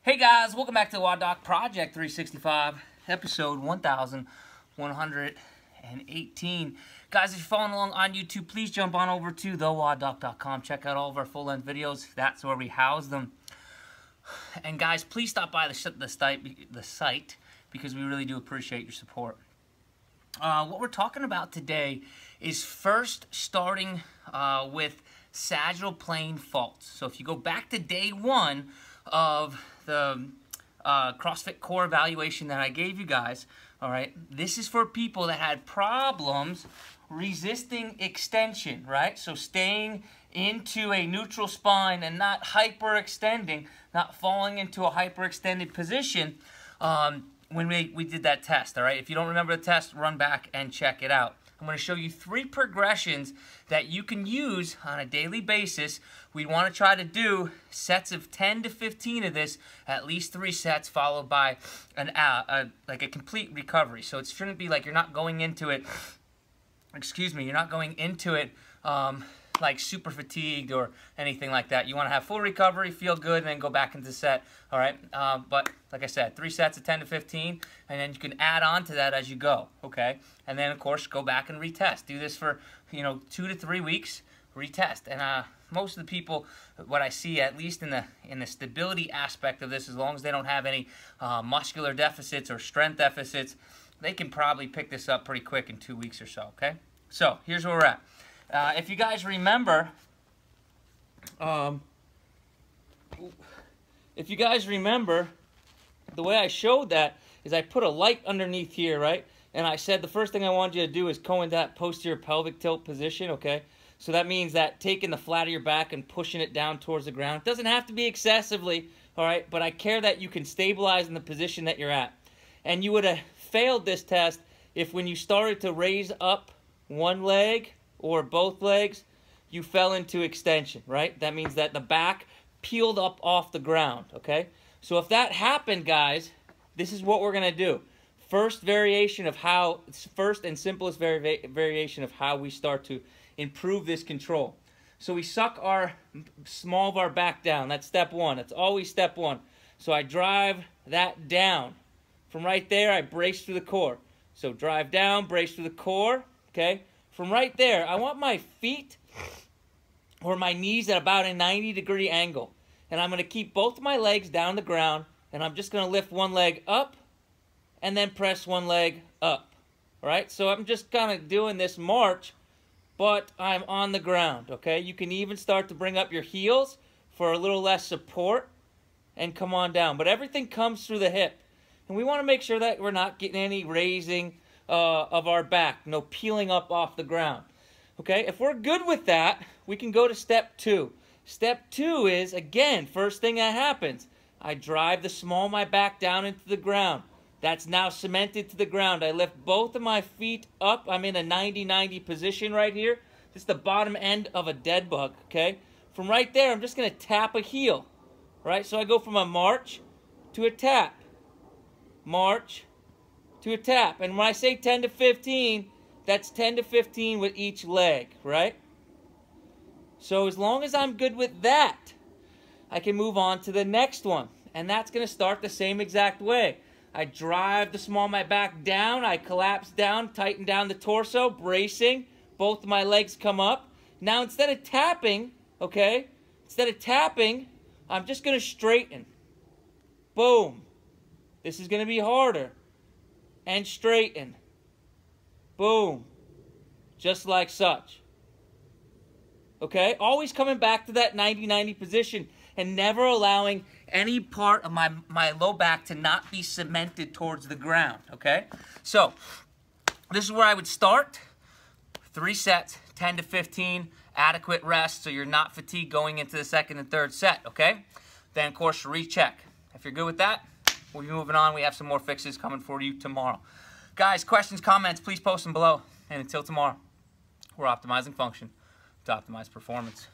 Hey guys, welcome back to the WODdoc Project 365, episode 1118. Guys, if you're following along on YouTube, please jump on over to thewoddoc.com. Check out all of our full-length videos. That's where we house them. And guys, please stop by the site because we really do appreciate your support. What we're talking about today is first starting with sagittal plane faults. So if you go back to day one of the CrossFit core evaluation that I gave you guys, all right, this is for people that had problems resisting extension, right? So staying into a neutral spine and not hyperextending, not falling into a hyperextended position when we did that test, all right? If you don't remember the test, run back and check it out. I'm going to show you 3 progressions that you can use on a daily basis. We want to try to do sets of 10 to 15 of this, at least 3 sets, followed by like a complete recovery. So it shouldn't be like you're not going into it, you're not going into it like super fatigued or anything like that. You want to have full recovery, feel good, and then go back into the set, all right? But like I said, 3 sets of 10 to 15, and then you can add on to that as you go, okay? And then, of course, go back and retest. Do this for, 2 to 3 weeks, retest. And most of the people, what I see, at least in the stability aspect of this, as long as they don't have any muscular deficits or strength deficits, they can probably pick this up pretty quick in 2 weeks or so, okay? So here's where we're at. If you guys remember, the way I showed that is I put a light underneath here, right? And I said the first thing I wanted you to do is go into that posterior pelvic tilt position, okay? So that means that taking the flat of your back and pushing it down towards the ground. It doesn't have to be excessively, all right? But I care that you can stabilize in the position that you're at. And you would have failed this test if when you started to raise up one leg or both legs, you fell into extension, right? That means that the back peeled up off the ground, okay? So if that happened, guys, this is what we're going to do. First and simplest variation of how we start to improve this control. So we suck our small of our back down. That's step 1. That's always step 1. So I drive that down. From right there, I brace through the core. So drive down, brace through the core, okay? From right there, I want my feet or my knees at about a 90-degree angle. And I'm going to keep both of my legs down the ground, and I'm just going to lift one leg up and then press one leg up. All right? So I'm just kind of doing this march, but I'm on the ground, okay? You can even start to bring up your heels for a little less support and come on down. But everything comes through the hip. And we want to make sure that we're not getting any raising of our back, no peeling up off the ground. Okay, if we're good with that, we can go to step 2. Step 2 is, again, first thing that happens, I drive the small of my back down into the ground. That's now cemented to the ground. I lift both of my feet up. I'm in a 90-90 position right here. This is the bottom end of a dead bug, okay? From right there, I'm just going to tap a heel, right? So I go from a march to a tap, march to a tap. And when I say 10 to 15, that's 10 to 15 with each leg, right? So as long as I'm good with that, I can move on to the next one. And that's going to start the same exact way. I drive the small of my back down. I collapse down, tighten down the torso, bracing. Both of my legs come up. Now instead of tapping, okay, I'm just going to straighten. Boom. This is going to be harder. And straighten. Boom. Just like such. Okay? Always coming back to that 90-90 position and never allowing any part of my low back to not be cemented towards the ground. Okay? So, this is where I would start. 3 sets, 10 to 15, adequate rest so you're not fatigued going into the second and third set. Okay? Then, of course, recheck. If you're good with that, we'll be moving on. We have some more fixes coming for you tomorrow. Guys, questions, comments, please post them below. And until tomorrow, we're optimizing function to optimize performance.